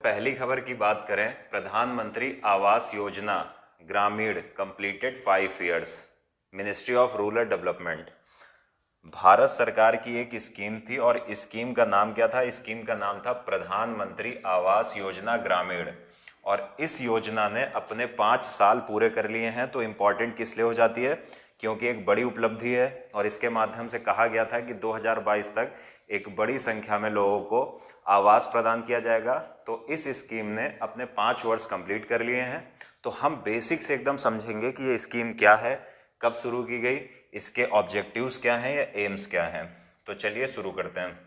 पहली खबर की बात करें, प्रधानमंत्री आवास योजना ग्रामीण completed 5 years, ministry of rural development. Bharat सरकार की एक स्कीम थी और स्कीम का नाम क्या था? स्कीम का नाम था प्रधानमंत्री आवास योजना ग्रामीण। और इस योजना ने अपने 5 साल पूरे कर लिए हैं। तो इम्पॉर्टेंट किस लिए हो जाती है? क्योंकि एक बड़ी उपलब्धि है और इसके माध्यम से कहा गया था कि 2022 तक एक बड़ी संख्या में लोगों को आवास प्रदान किया जाएगा। तो इस स्कीम ने अपने 5 वर्ष कंप्लीट कर लिए हैं। तो हम बेसिक से एकदम समझेंगे कि ये स्कीम क्या है, कब शुरू की गई, इसके ऑब्जेक्टिव्स क्या हैं या एम्स क्या हैं। तो चलिए शुरू करते हैं।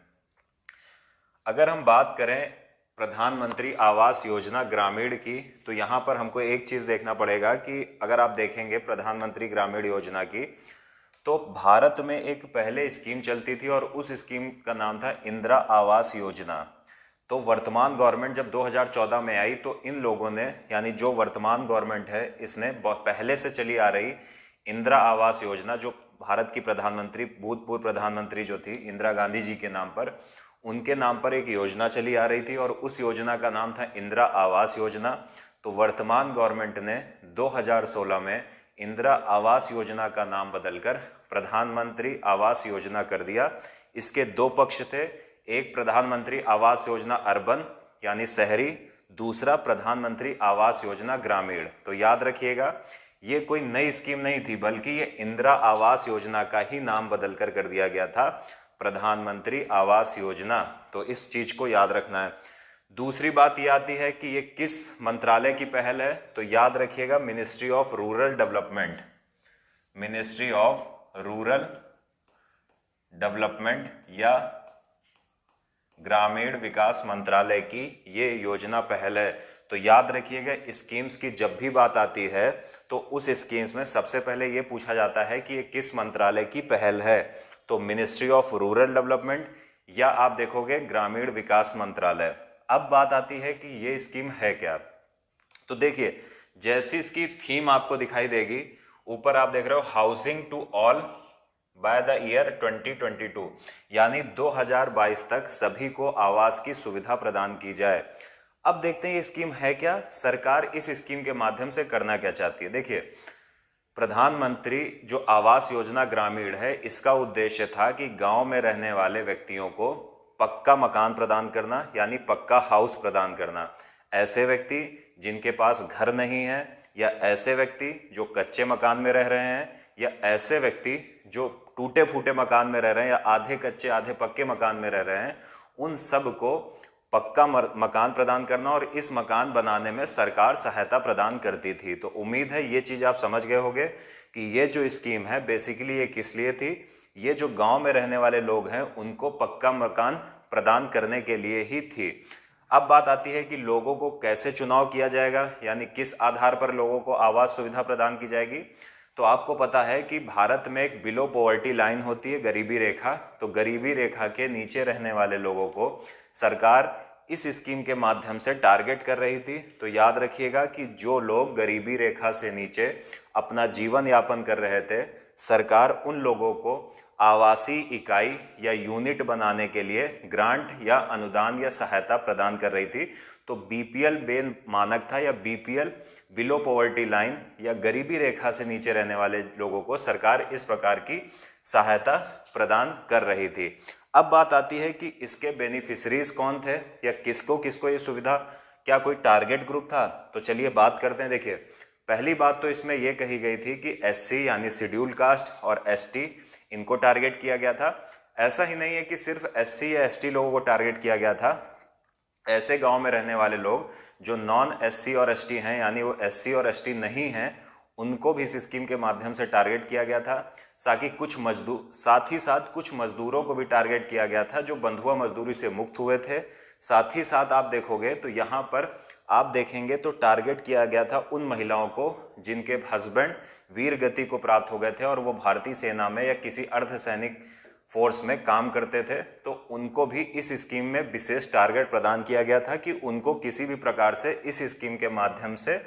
अगर हम बात करें प्रधानमंत्री आवास योजना ग्रामीण की, तो यहाँ पर हमको एक चीज़ देखना पड़ेगा कि अगर आप देखेंगे प्रधानमंत्री ग्रामीण योजना की, तो भारत में एक पहले स्कीम चलती थी और उस स्कीम का नाम था इंदिरा आवास योजना। तो वर्तमान गवर्नमेंट जब 2014 में आई तो इन लोगों ने, यानी जो वर्तमान गवर्नमेंट है, इसने पहले से चली आ रही इंदिरा आवास योजना, जो भारत की प्रधानमंत्री, भूतपूर्व प्रधानमंत्री जो थी इंदिरा गांधी जी के नाम पर, उनके नाम पर एक योजना चली आ रही थी और उस योजना का नाम था इंदिरा आवास योजना। तो वर्तमान गवर्नमेंट ने 2016 में इंदिरा आवास योजना का नाम बदलकर प्रधानमंत्री आवास योजना कर दिया। इसके 2 पक्ष थे, एक प्रधानमंत्री आवास योजना अर्बन यानी शहरी, दूसरा प्रधानमंत्री आवास योजना ग्रामीण। तो याद रखिएगा, ये कोई नई स्कीम नहीं थी, बल्कि ये इंदिरा आवास योजना का ही नाम बदलकर कर दिया गया था, प्रधानमंत्री आवास योजना। तो इस चीज को याद रखना है। दूसरी बात ये आती है कि ये किस मंत्रालय की पहल है? तो याद रखिएगा, ministry of rural development, ministry of rural development या ग्रामीण विकास मंत्रालय की ये योजना पहल है। तो याद रखिएगा, स्कीम्स की जब भी बात आती है तो उस स्कीम्स में सबसे पहले ये पूछा जाता है कि ये किस मंत्रालय की पहल है। तो मिनिस्ट्री ऑफ रूरल डेवलपमेंट या आप देखोगे ग्रामीण विकास मंत्रालय। अब बात आती है कि ये स्कीम है क्या। तो देखिए, जैसी इसकी थीम आपको दिखाई देगी, ऊपर आप देख रहे हो housing to all by the year 2022, यानी 2022 तक सभी को आवास की सुविधा प्रदान की जाए। अब देखते हैं ये स्कीम है क्या, सरकार इस स्कीम के माध्यम से करना क्या चाहती है। देखिए, प्रधानमंत्री जो आवास योजना ग्रामीण है, इसका उद्देश्य था कि गांव में रहने वाले व्यक्तियों को पक्का मकान प्रदान करना, यानी पक्का हाउस प्रदान करना। ऐसे व्यक्ति जिनके पास घर नहीं है, या ऐसे व्यक्ति जो कच्चे मकान में रह रहे हैं, या ऐसे व्यक्ति जो टूटे फूटे मकान में रह रहे हैं या आधे कच्चे आधे पक्के मकान में रह रहे हैं, उन सब को पक्का मकान प्रदान करना और इस मकान बनाने में सरकार सहायता प्रदान करती थी। तो उम्मीद है ये चीज़ आप समझ गए होंगे कि ये जो स्कीम है बेसिकली ये किस लिए थी। ये जो गांव में रहने वाले लोग हैं उनको पक्का मकान प्रदान करने के लिए ही थी। अब बात आती है कि लोगों को कैसे चुनाव किया जाएगा, यानी किस आधार पर लोगों को आवास सुविधा प्रदान की जाएगी। तो आपको पता है कि भारत में एक बिलो पॉवर्टी लाइन होती है, गरीबी रेखा। तो गरीबी रेखा के नीचे रहने वाले लोगों को सरकार इस स्कीम के माध्यम से टारगेट कर रही थी। तो याद रखिएगा कि जो लोग गरीबी रेखा से नीचे अपना जीवन यापन कर रहे थे, सरकार उन लोगों को आवासीय इकाई या यूनिट बनाने के लिए ग्रांट या अनुदान या सहायता प्रदान कर रही थी। तो बीपीएल बेन मानक था, या बीपीएल बिलो पॉवर्टी लाइन या गरीबी रेखा से नीचे रहने वाले लोगों को सरकार इस प्रकार की सहायता प्रदान कर रही थी। अब बात आती है कि इसके बेनिफिशरीज कौन थे या किसको किसको ये सुविधा, क्या कोई टारगेट ग्रुप था? तो चलिए बात करते हैं। देखिए, पहली बात तो इसमें यह कही गई थी कि एससी यानी शेड्यूल्ड कास्ट और एसटी, इनको टारगेट किया गया था। ऐसा ही नहीं है कि सिर्फ एससी या एसटी लोगों को टारगेट किया गया था, ऐसे गांव में रहने वाले लोग जो नॉन एससी और एसटी हैं, यानी वो एससी और एसटी नहीं हैं, उनको भी इस स्कीम के माध्यम से टारगेट किया गया था। साथ ही साथ कुछ मजदूरों को भी टारगेट किया गया था जो बंधुआ मजदूरी से मुक्त हुए थे। साथ ही साथ आप देखोगे तो यहाँ पर आप देखेंगे तो टारगेट किया गया था उन महिलाओं को जिनके हस्बैंड वीर गति को प्राप्त हो गए थे और वो भारतीय सेना में या किसी अर्धसैनिक फोर्स में काम करते थे। तो उनको भी इस स्कीम में विशेष टारगेट प्रदान किया गया था कि उनको किसी भी प्रकार से इस स्कीम के माध्यम से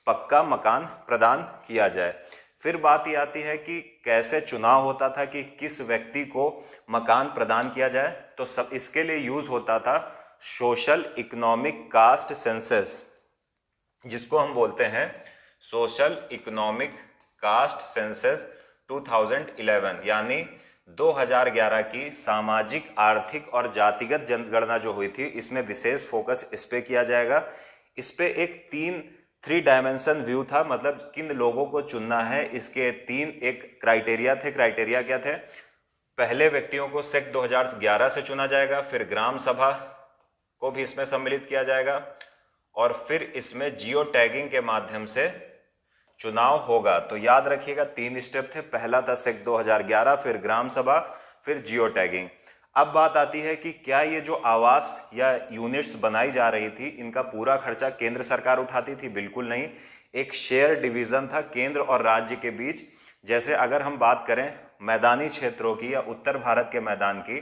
पक्का मकान प्रदान किया जाए। फिर बात ये आती है कि कैसे चुनाव होता था कि किस व्यक्ति को मकान प्रदान किया जाए। तो सब इसके लिए यूज़ होता था सोशल इकोनॉमिक कास्ट सेंसस, जिसको हम बोलते हैं सोशल इकोनॉमिक कास्ट सेंसस 2011, यानी 2011 की सामाजिक आर्थिक और जातिगत जनगणना जो हुई थी, इसमें विशेष फोकस इस पे किया जाएगा। इस पे एक 3 डायमेंशन व्यू था, मतलब किन लोगों को चुनना है, इसके 3 एक क्राइटेरिया थे। क्राइटेरिया क्या थे? पहले व्यक्तियों को सेक्ट 2011 से चुना जाएगा, फिर ग्राम सभा को भी इसमें सम्मिलित किया जाएगा, और फिर इसमें जियो टैगिंग के माध्यम से चुनाव होगा। तो याद रखिएगा 3 स्टेप थे, पहला था सेक्ट 2011, फिर ग्राम सभा, फिर जियो टैगिंग। अब बात आती है कि क्या ये जो आवास या यूनिट्स बनाई जा रही थी, इनका पूरा खर्चा केंद्र सरकार उठाती थी? बिल्कुल नहीं। एक शेयर डिवीजन था केंद्र और राज्य के बीच। जैसे अगर हम बात करें मैदानी क्षेत्रों की या उत्तर भारत के मैदान की,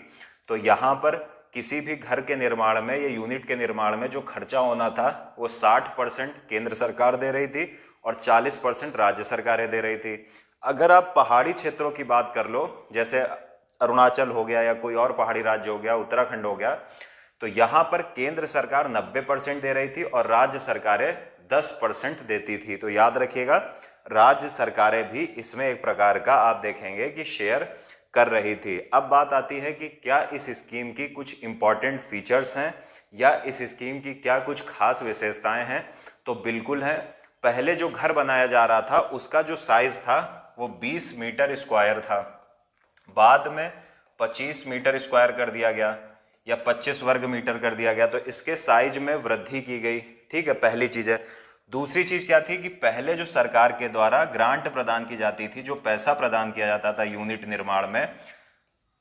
तो यहाँ पर किसी भी घर के निर्माण में या यूनिट के निर्माण में जो खर्चा होना था वो 60% केंद्र सरकार दे रही थी और 40% राज्य सरकारें दे रही थी। अगर आप पहाड़ी क्षेत्रों की बात कर लो, जैसे अरुणाचल हो गया या कोई और पहाड़ी राज्य हो गया, उत्तराखंड हो गया, तो यहाँ पर केंद्र सरकार 90% दे रही थी और राज्य सरकारें 10% देती थी। तो याद रखिएगा राज्य सरकारें भी इसमें एक प्रकार का आप देखेंगे कि शेयर कर रही थी। अब बात आती है कि क्या इस स्कीम की कुछ इंपॉर्टेंट फीचर्स हैं या इस स्कीम की क्या कुछ खास विशेषताएं हैं? तो बिल्कुल है। पहले जो घर बनाया जा रहा था उसका जो साइज था वो 20 मीटर स्क्वायर था, बाद में 25 मीटर स्क्वायर कर दिया गया या 25 वर्ग मीटर कर दिया गया। तो इसके साइज में वृद्धि की गई। ठीक है, पहली चीज है। दूसरी चीज क्या थी कि पहले जो सरकार के द्वारा ग्रांट प्रदान की जाती थी, जो पैसा प्रदान किया जाता था यूनिट निर्माण में,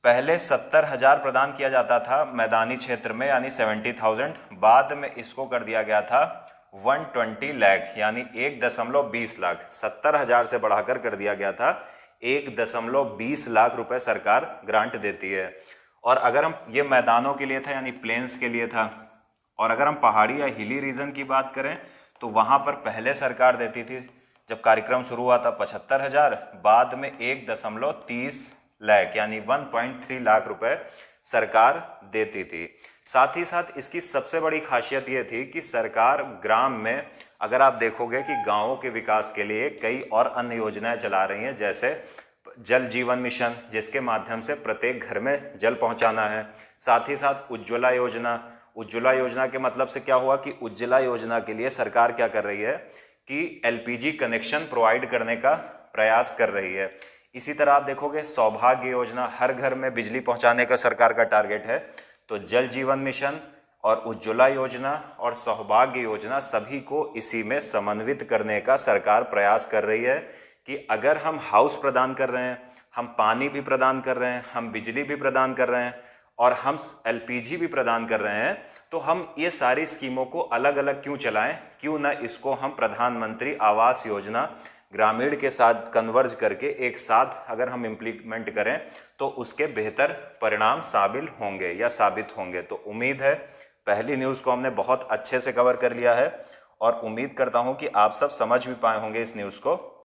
पहले 70,000 प्रदान किया जाता था मैदानी क्षेत्र में, यानी 70,000। बाद में इसको कर दिया गया था 120 लाख, यानी 1.20 लाख। 70,000 से बढ़ाकर कर दिया गया था 1.20 लाख रुपए सरकार ग्रांट देती है। और अगर हम ये मैदानों के लिए था, यानी प्लेन्स के लिए था। और अगर हम पहाड़ी या हिली रीजन की बात करें तो वहाँ पर पहले सरकार देती थी, जब कार्यक्रम शुरू हुआ था 75,000, बाद में 1.30 लाख यानी 1.3 लाख रुपए सरकार देती थी। साथ ही साथ इसकी सबसे बड़ी खासियत ये थी कि सरकार ग्राम में, अगर आप देखोगे कि गांवों के विकास के लिए कई और अन्य योजनाएं चला रही हैं, जैसे जल जीवन मिशन, जिसके माध्यम से प्रत्येक घर में जल पहुंचाना है। साथ ही साथ उज्ज्वला योजना। उज्ज्वला योजना के मतलब से क्या हुआ कि उज्ज्वला योजना के लिए सरकार क्या कर रही है कि एलपीजी कनेक्शन प्रोवाइड करने का प्रयास कर रही है। इसी तरह आप देखोगे सौभाग्य योजना, हर घर में बिजली पहुंचाने का सरकार का टारगेट है। तो जल जीवन मिशन और उज्ज्वला योजना और सौभाग्य योजना सभी को इसी में समन्वित करने का सरकार प्रयास कर रही है कि अगर हम हाउस प्रदान कर रहे हैं, हम पानी भी प्रदान कर रहे हैं, हम बिजली भी प्रदान कर रहे हैं और हम एलपीजी भी प्रदान कर रहे हैं, तो हम ये सारी स्कीमों को अलग अलग क्यों चलाएं? क्यों ना इसको हम प्रधानमंत्री आवास योजना ग्रामीण के साथ कन्वर्ज करके एक साथ अगर हम इम्प्लीमेंट करें तो उसके बेहतर परिणाम शामिल होंगे या साबित होंगे। तो उम्मीद है पहली न्यूज़ को हमने बहुत अच्छे से कवर कर लिया है और उम्मीद करता हूं कि आप सब समझ भी पाए होंगे इस न्यूज़ को।